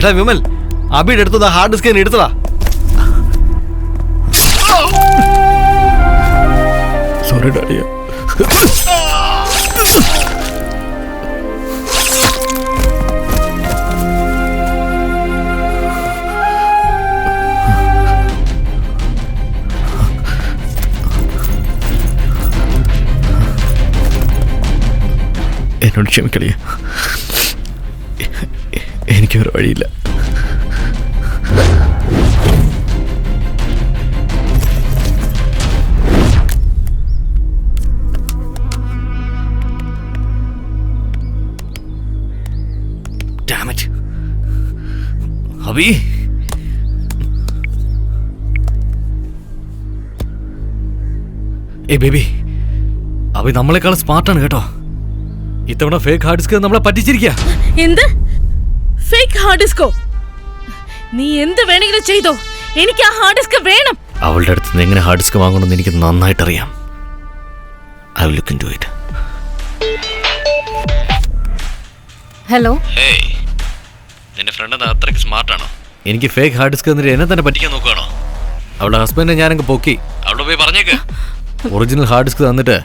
എടാ വിമൽ, അബിയുടെ എടുത്തതാ ഹാർഡ് ഡിസ്ക് എടുത്തതാ. സോറി ഡാഡിയ. എന്നോട് ക്ഷമിക്കളിയ, എനിക്ക് വേറെ വഴിയില്ല. അബി, ഏ ബേബി, അബി നമ്മളെക്കാളും സ്മാർട്ടാണ് കേട്ടോ. ഇത്തവണ ഫേക്ക് ഹാർഡ് ഡിസ്ക് നമ്മളെ പറ്റിച്ചിരിക്കുക. എന്ത് ഫേക്ക് ഹാർഡ് ഡിസ്കോ? നീ എന്ത് വേണമെങ്കിലും ചെയ്തോ, എനിക്ക് ആ ഹാർഡ് ഡിസ്ക് വേണം. അവളുടെ അടുത്ത് നിന്ന് എങ്ങനെ ഹാർഡ് ഡിസ്ക് വാങ്ങണമെന്ന് എനിക്ക് നന്നായിട്ട് അറിയാം. I will look into it. Hello. Hey, നിന്റെ ഫ്രണ്ട് എന്താ അത്രയ്ക്ക് സ്മാർട്ടാണോ? എനിക്ക് ഫേക്ക് ഹാർഡ് ഡിസ്ക് എന്നിട്ട് എന്നെ തന്നെ പറ്റിക്കാൻ നോക്കുകയാണോ? അവളുടെ ഹസ്ബൻഡിനെ ഞാനങ്ങ് പൊക്കി. അവിടെ പോയി പറഞ്ഞേക്ക് ഒറിജിനൽ ഹാർഡ് ഡിസ്ക് തന്നിട്ട്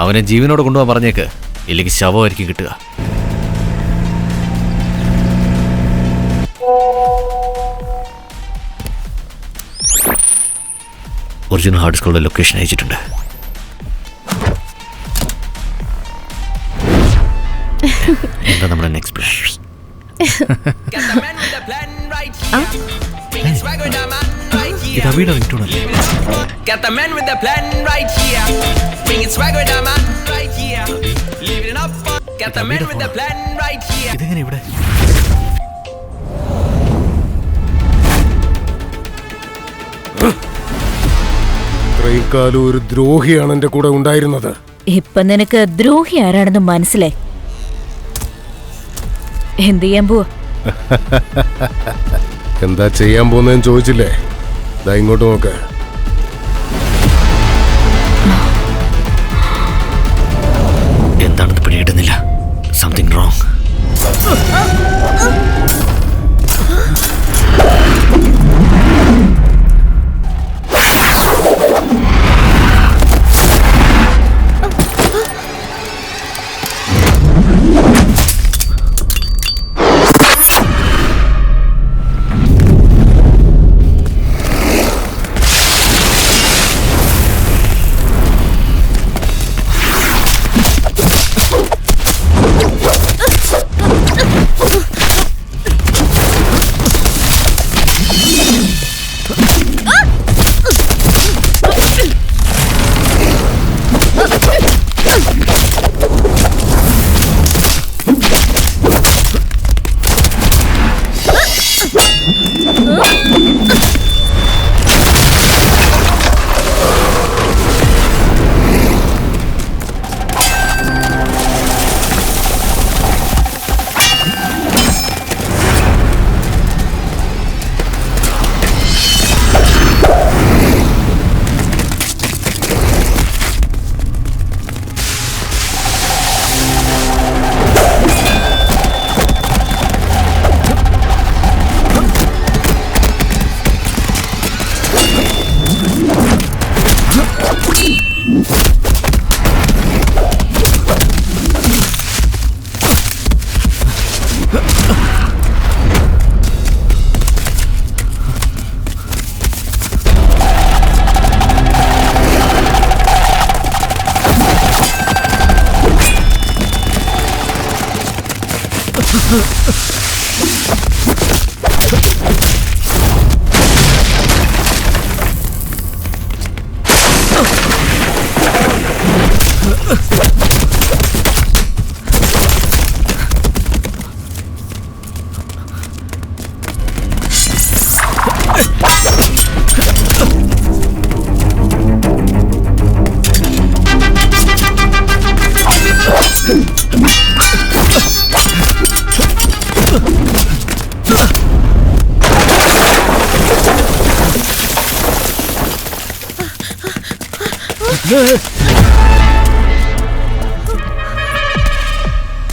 അവനെ ജീവനോടെ കൊണ്ടുപോകാൻ പറഞ്ഞേക്ക്. ഇല്ലെങ്കിൽ ശവമായിരിക്കും കിട്ടുക. ഒറിജിനൽ ഹാർഡ് ഡിസ്കുകളുടെ ലൊക്കേഷൻ അയച്ചിട്ടുണ്ട്. എന്താ നമ്മുടെ നെക്സ്റ്റ് പ്ലാൻ? ഇത് അബിയുടെ റിംഗ്ടോണല്ലേ? ഇതെങ്ങനെ ഇവിടെ? ഇത്രയും കാലം ഒരു ദ്രോഹിയാണ് എന്റെ കൂടെ ഉണ്ടായിരുന്നത്. ഇപ്പൊ നിനക്ക് ദ്രോഹി ആരാണെന്ന് മനസ്സിലായി. എന്ത് ചെയ്യാൻ പോവാ? എന്താ ചെയ്യാൻ പോകുന്നതെന്ന് ചോദിച്ചില്ലേ? ദാ ഇങ്ങോട്ട് നോക്ക്. എന്താണെന്ന് പിടികിട്ടുന്നില്ല. Something wrong.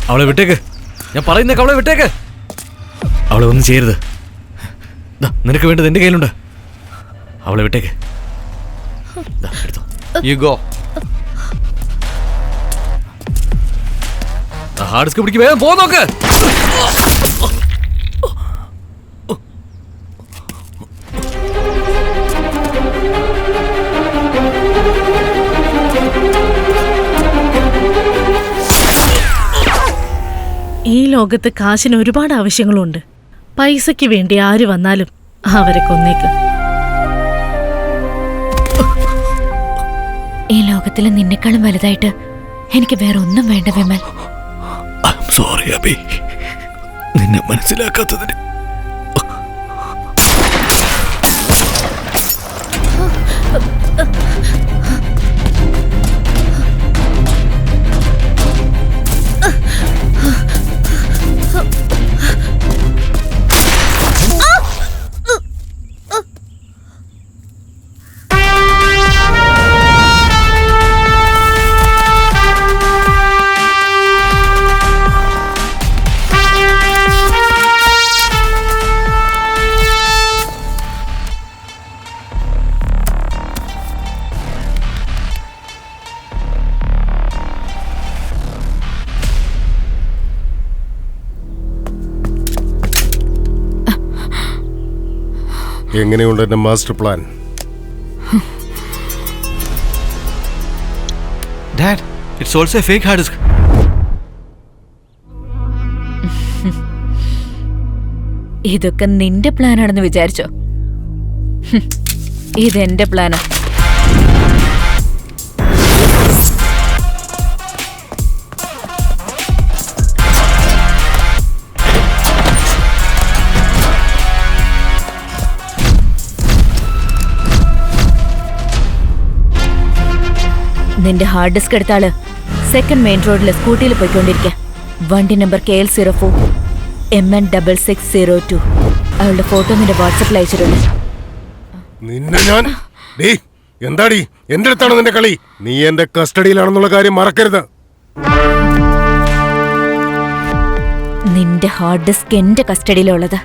അവളെ വിട്ടേക്ക്, ഞാൻ പറയുന്നേക്ക് അവളെ വിട്ടേക്ക്. അവളെ ഒന്നും ചെയ്യരുത്. ദാ, നിനക്ക് വേണ്ടത് എൻ്റെ കയ്യിലുണ്ട്. അവളെ വിട്ടേക്ക്. ദാ, എടുത്തോ. You go. ഹാർഡ് ഡിസ്ക് പിടിക്ക്, വേഗം പോ നോക്ക്. ഈ ലോകത്ത് കാശിന് ഒരുപാട് ആവശ്യങ്ങളുണ്ട്. പൈസയ്ക്ക് വേണ്ടി ആര് വന്നാലും അവരെ കൊന്നേക്ക്. ഈ ലോകത്തിൽ നിന്നെക്കാളും വലുതായിട്ട് എനിക്ക് വേറെ ഒന്നും വേണ്ട വിമൽ. സോറി അബി, നിന്നെ മനസ്സിലാക്കാത്തതിന്. എങ്ങനെയുണ്ട് എന്റെ master plan? Dad, it's also a fake hard disk. ഇതൊക്കെ നിന്റെ പ്ലാനാണെന്ന് വിചാരിച്ചോ? ഇതെന്റെ പ്ലാനാ. നിന്റെ ഹാർഡ് ഡിസ്ക് എടുത്താള് സെക്കൻഡ് മെയിൻ റോഡിൽ സ്കൂട്ടിയിൽ പോയിക്കൊണ്ടിരിക്കുക. വണ്ടി നമ്പർ KL04 MN6602. അവളുടെ ഫോട്ടോ നിന്റെ വാട്സപ്പിൽ അയച്ചിട്ടുണ്ട്. നിന്നെ ഞാൻ എന്താടി എന്റെ അടുത്താണ് നിന്റെ കളി? നീ എന്റെ കസ്റ്റഡിയിലാണെന്നുള്ള കാര്യം മറക്കരുത്. നിന്റെ ഹാർഡ് ഡിസ്ക് എന്റെ കസ്റ്റഡിയിലുള്ളത്,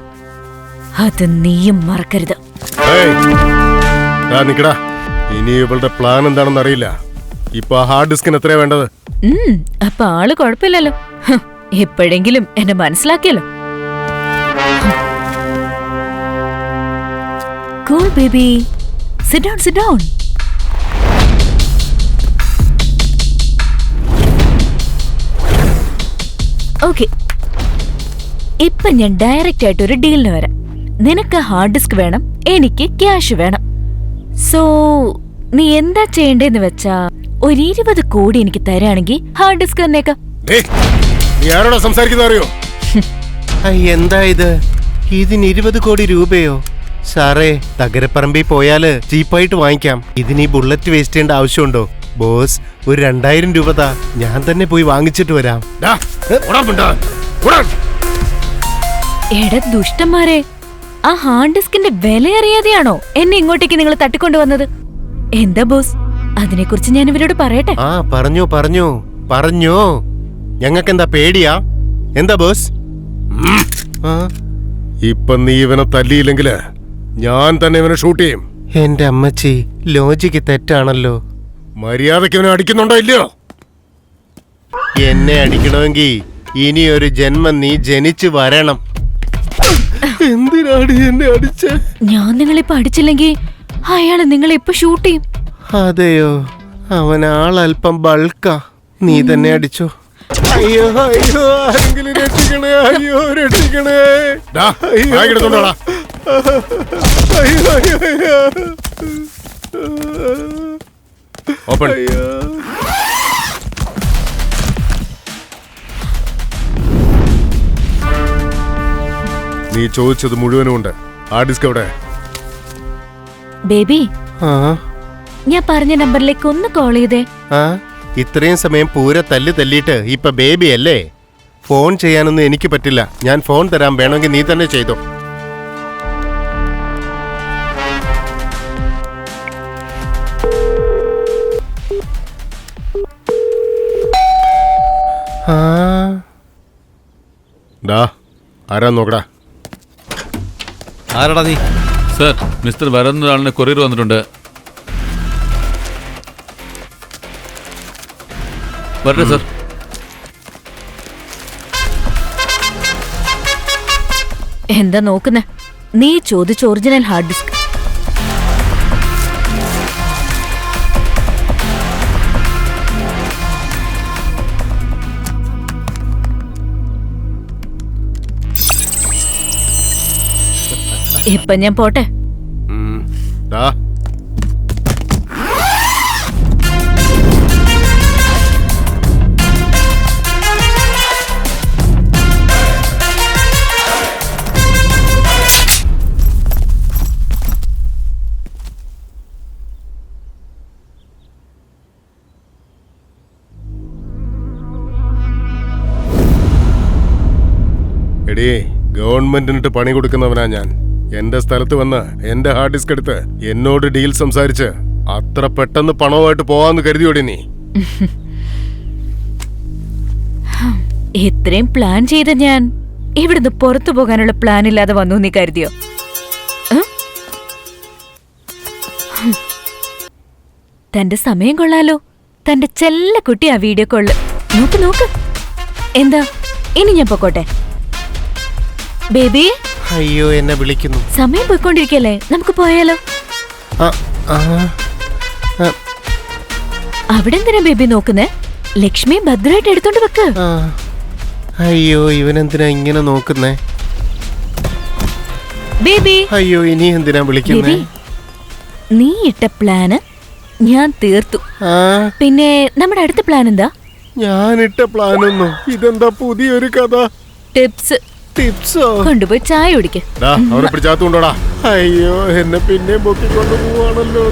അത് നീയും മറക്കരുത്. നിക്കടാ, ഇനി ഇവളുടെ പ്ലാൻ എന്താണെന്ന് അറിയില്ല. ഇപ്പൊ ഹാർഡ് ഡിസ്കിന് എത്രയാ വേണ്ടത്? അപ്പൊ ആള് കുഴപ്പമില്ലല്ലോ. എപ്പോഴെങ്കിലും എന്നെ മനസ്സിലാക്കിയല്ലോ. Cool baby, sit down, sit down. Okay, ഇപ്പൊ ഞാൻ ഡയറക്റ്റ് ആയിട്ട് ഒരു ഡീലിന് വരാം. നിനക്ക് ഹാർഡ് ഡിസ്ക് വേണം, എനിക്ക് ക്യാഷ് വേണം. സോ നീ എന്താ ചെയ്യേണ്ടതെന്ന് വെച്ചാ, ഒരു 20 കോടി എനിക്ക് തരാണെങ്കിൽ ഹാർഡ് ഡിസ്ക് തന്നേക്കാം. നീ ആരോടാ സംസാരിക്കുന്നത് അറിയോ? എന്താ ഇത്? ഇതിന് 20 കോടി രൂപയോ? സാറേ, തകരപ്പറമ്പിൽ പോയാല് ചീപ്പായിട്ട് വാങ്ങിക്കാം. ഇതിന് ഈ ബുള്ളറ്റ് വേസ്റ്റ് ചെയ്യേണ്ട ആവശ്യമുണ്ടോ? ബോസ്, ഒരു 2000 രൂപ താ, ഞാൻ തന്നെ പോയി വാങ്ങിച്ചിട്ട് വരാം. എടാ ദുഷ്ടന്മാരെ, ആ ഹാർഡ് ഡിസ്കിന്റെ വില അറിയാതെയാണോ എന്നെ ഇങ്ങോട്ടേക്ക് നിങ്ങൾ തട്ടിക്കൊണ്ടുവന്നത്? എന്താ ബോസ്, അതിനെക്കുറിച്ച് ഞാൻ ഇവരോട് പറയട്ടെ? ആ പറഞ്ഞോ പറഞ്ഞോ പറഞ്ഞോ. ഞങ്ങൾക്കെന്താ പേടിയാ? എന്താ ബോസ്? ഇപ്പൊ നീ ഇവനെ തല്ലിയില്ലെങ്കില് ഞാൻ തന്നെ ഇവനെ ഷൂട്ട് ചെയ്യും. എന്റെ അമ്മച്ചി, ലോജിക്ക് തെറ്റാണല്ലോ. മര്യാദയ്ക്ക് ഇവനെ അടിക്കുന്നുണ്ടോ ഇല്ലയോ? എന്നെ അടിക്കണമെങ്കിൽ ഇനി ഒരു ജന്മം നീ ജനിച്ചു വരണം. എന്തിനാണ് എന്നെ അടിച്ച? ഞാൻ നിങ്ങളിപ്പോ അടിച്ചില്ലെങ്കിൽ അയാള് നിങ്ങളെ ഇപ്പൊ ഷൂട്ട് ചെയ്യും. അതെയോ? അവൻ ആളല്പം ബൾക്കാ. നീ തന്നെ അടിച്ചോ. അയ്യോ അയ്യോ, ആരെങ്കിലും രക്ഷിക്കണേ, അയ്യോ രക്ഷിക്കണേ. എടുത്തോണ്ടാ. അയ്യോ അയ്യോ അയ്യോ. ഓപ്പൺ. നീ ചോദിച്ചത് മുഴുവനും ഉണ്ട്. ഹാർഡ് ഡിസ്ക് എവിടെ? ബേബി, ആ ഞാൻ പറഞ്ഞ നമ്പറിലേക്ക് ഒന്ന് കോൾ ചെയ്തേ. ആ, ഇത്രയും സമയം പൂര തല്ലിയിട്ട് ഇപ്പൊ ബേബി അല്ലേ? ഫോൺ ചെയ്യാനൊന്നും എനിക്ക് പറ്റില്ല. ഞാൻ ഫോൺ തരാം, വേണമെങ്കിൽ നീ തന്നെ ചെയ്തോ. ആരാ നോക്കടാ. ആരാടാ നീ? സർ, മിസ്റ്റർ വരൻ എന്നൊരാളിന് കൊറിയർ വന്നിട്ടുണ്ട്. വരട്ടെ സർ. എന്താ നോക്കുന്നേ? നീ ചോദിച്ച ഒറിജിനൽ ഹാർഡ് ഡിസ്ക്. ഇപ്പൊ ഞാൻ പോട്ടെ. ദാ എടീ, ഗവൺമെന്റിനിട്ട് പണി കൊടുക്കുന്നവനാ ഞാൻ. എന്റെ സ്ഥലത്ത് വന്ന് എന്റെ ഹാർഡ് ഡിസ്ക് എടുത്ത് എന്നോട് ഡീൽ സംസാരിച്ച് അത്ര പെട്ടെന്ന് പണവുമായിട്ട് പോവാന്ന് കരുതിയോടി നീ? ഇത്രയും പ്ലാൻ ചെയ്ത ഞാൻ ഇവിടുന്ന് പുറത്തു പോകാനുള്ള പ്ലാൻ ഇല്ലാതെ വന്നു നീ കരുതിയോ? തന്റെ സമയം കൊള്ളാലോ. തന്റെ ചെല്ല കുട്ടി ആ വീഡിയോ കോളില്. നോക്ക് നോക്ക്. എന്താ ഇനി ഞാൻ പൊക്കോട്ടെ? ബേബി, അയ്യോ, എന്നെ വിളിക്കുന്നു. സമയം പോയിക്കൊണ്ടിരിക്കല്ലേ, നമുക്ക് പോയാലോ? ആ, ആ, ആ, അവിടെ എന്തിനാ ബേബി നോക്കുന്നേ? ലക്ഷ്മി ഭദ്രമായിട്ട് എടുത്തോണ്ട് വെക്ക്. ആ. അയ്യോ, ഇവനെന്തിനാ ഇങ്ങനെ നോക്കുന്നേ? ബേബി, അയ്യോ, ഇനി എന്തിനാ വിളിക്കുന്നേ? ബേബി, നീ ഇട്ട പ്ലാന് ഞാൻ തീർത്തു. ആ, പിന്നെ നമ്മുടെ അടുത്ത പ്ലാൻ എന്താ? ഞാനിട്ട പ്ലാനൊന്നും. ഇതെന്താ പുതിയൊരു കഥ? ടിപ്സ്. ടിപ്സോ? കൊണ്ടുപോയി ചായ കുടിക്ക്. അവരെ പിടിച്ചാത്തുകൊണ്ടോടാ. അയ്യോ, എന്നെ പിന്നെ പൊക്കിക്കൊണ്ട് പോവാണല്ലോ.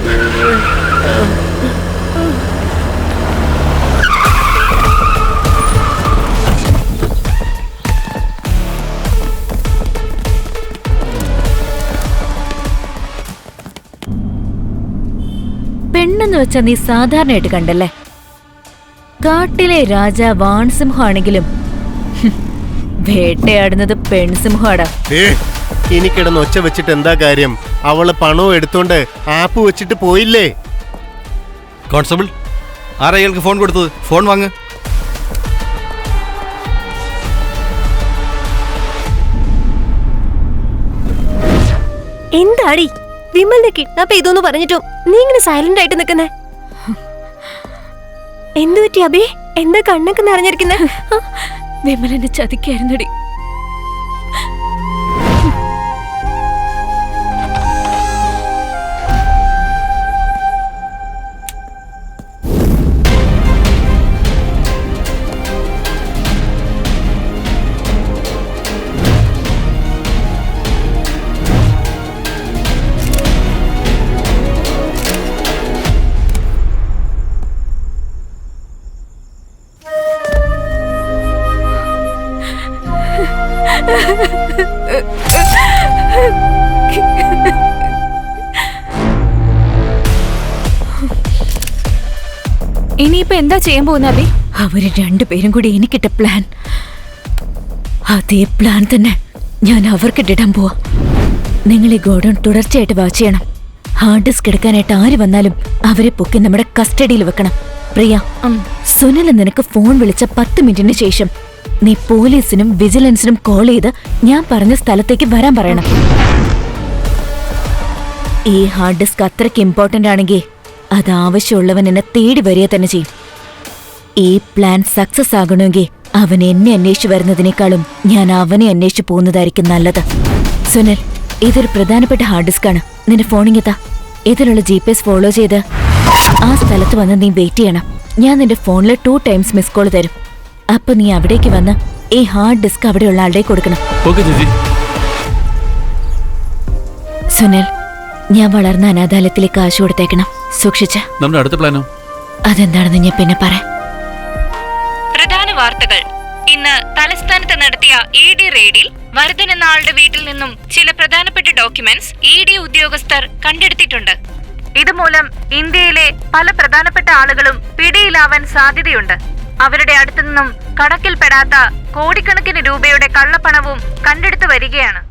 പെണ്ണെന്ന് വെച്ചാ നീ സാധാരണയായിട്ട് കണ്ടല്ലേ. കാട്ടിലെ രാജ വാൺസിംഹമാണെങ്കിലും വേട്ടയാടുന്നത് പെൺസിംഹമാടാ. ഇനി കിടന്ന് ഒച്ച വെച്ചിട്ട് എന്താ കാര്യം? അവള് പണവും എടുത്തോണ്ട് ആപ്പ് വെച്ചിട്ട് പോയില്ലേ? കോൺസ്റ്റബിൾ, ആരാ ഇയാൾക്ക് ഫോൺ കൊടുത്തത്? ഫോൺ വാങ്ങ്. എന്താടി വിമലിനെ കിഡ്നാപ്പ് ചെയ്തോന്ന് പറഞ്ഞിട്ടും നീ ഇങ്ങനെ സൈലന്റ് ആയിട്ട് നിൽക്കുന്നേ? എന്തു പറ്റി അബി? എന്താ കണ്ണൊക്കെ നിറഞ്ഞിരിക്കുന്നേ? വിമലനെ ചതിക്കായിരുന്നടി. ഇനിയിപ്പോ എന്താ ചെയ്യാൻ പോകുന്ന അബി? അവര് രണ്ടുപേരും കൂടി എനിക്കിട്ട പ്ലാൻ, അതേ പ്ലാൻ തന്നെ ഞാൻ അവർക്കിട്ടിടാൻ പോവാ. നിങ്ങൾ ഈ ഗോഡൌൺ തുടർച്ചയായിട്ട് വാച്ച് ചെയ്യണം. ഹാർഡ് ഡിസ്ക് എടുക്കാനായിട്ട് ആര് വന്നാലും അവരെ പൊക്കി നമ്മുടെ കസ്റ്റഡിയിൽ വെക്കണം. പ്രിയ, സുനിൽ നിനക്ക് ഫോൺ വിളിച്ച 10 മിനിറ്റിന് ശേഷം നീ പോലീസിനും വിജിലൻസിനും കോൾ ചെയ്ത് ഞാൻ പറഞ്ഞ സ്ഥലത്തേക്ക് വരാൻ പറയണം. ഈ ഹാർഡ് ഡിസ്ക് അത്രയ്ക്ക് ഇമ്പോർട്ടന്റ് ആണെങ്കിൽ അത് ആവശ്യമുള്ളവൻ എന്നെ തേടി വരിക തന്നെ ചെയ്യും. ഈ പ്ലാൻ സക്സസ് ആകണമെങ്കിൽ അവൻ എന്നെ അന്വേഷിച്ചു വരുന്നതിനേക്കാളും ഞാൻ അവനെ അന്വേഷിച്ചു പോകുന്നതായിരിക്കും നല്ലത്. സുനിൽ, ഇതൊരു പ്രധാനപ്പെട്ട ഹാർഡ് ഡിസ്ക് ആണ്. നിന്റെ ഫോണിങ്ങെത്താ. ഇതിലുള്ള GPS ഫോളോ ചെയ്ത് ആ സ്ഥലത്ത് വന്ന് നീ വെയിറ്റ് ചെയ്യണം. ഞാൻ നിന്റെ ഫോണിൽ 2 times മിസ് കോൾ തരും. അപ്പൊ നീ അവിടേക്ക് വന്ന് ഈ ഹാർഡ് ഡിസ്ക് അവിടെയുള്ള ആളുടെ കൊടുക്കണം. ഓക്കെ ചേച്ചി. സുനിൽ, ഞാൻ വളർന്ന അനാഥാലയത്തിലേക്ക് കാശ് കൊടുത്തേക്കണം. സൂക്ഷിച്ച. നമ്മുടെ അടുത്ത പ്ലാനോ? അതെന്താണെന്ന് ഞാൻ പിന്നെ പറയാം. പ്രധാന വാർത്തകൾ. ഇന്ന് തലസ്ഥാനത്ത് നടത്തിയ ED റെയ്ഡിൽ വർദ്ധൻ എന്ന ആളുടെ വീട്ടിൽ നിന്നും ചില പ്രധാനപ്പെട്ട ഡോക്യുമെന്റ്സ് ED ഉദ്യോഗസ്ഥർ കണ്ടെടുത്തിട്ടുണ്ട്. ഇതുമൂലം ഇന്ത്യയിലെ പല പ്രധാനപ്പെട്ട ആളുകളും പിടിയിലാവാൻ സാധ്യതയുണ്ട്. അവരുടെ അടുത്തുനിന്നും കണക്കിൽപ്പെടാത്ത കോടിക്കണക്കിന് രൂപയുടെ കള്ളപ്പണവും കണ്ടെടുത്തു വരികയാണ്.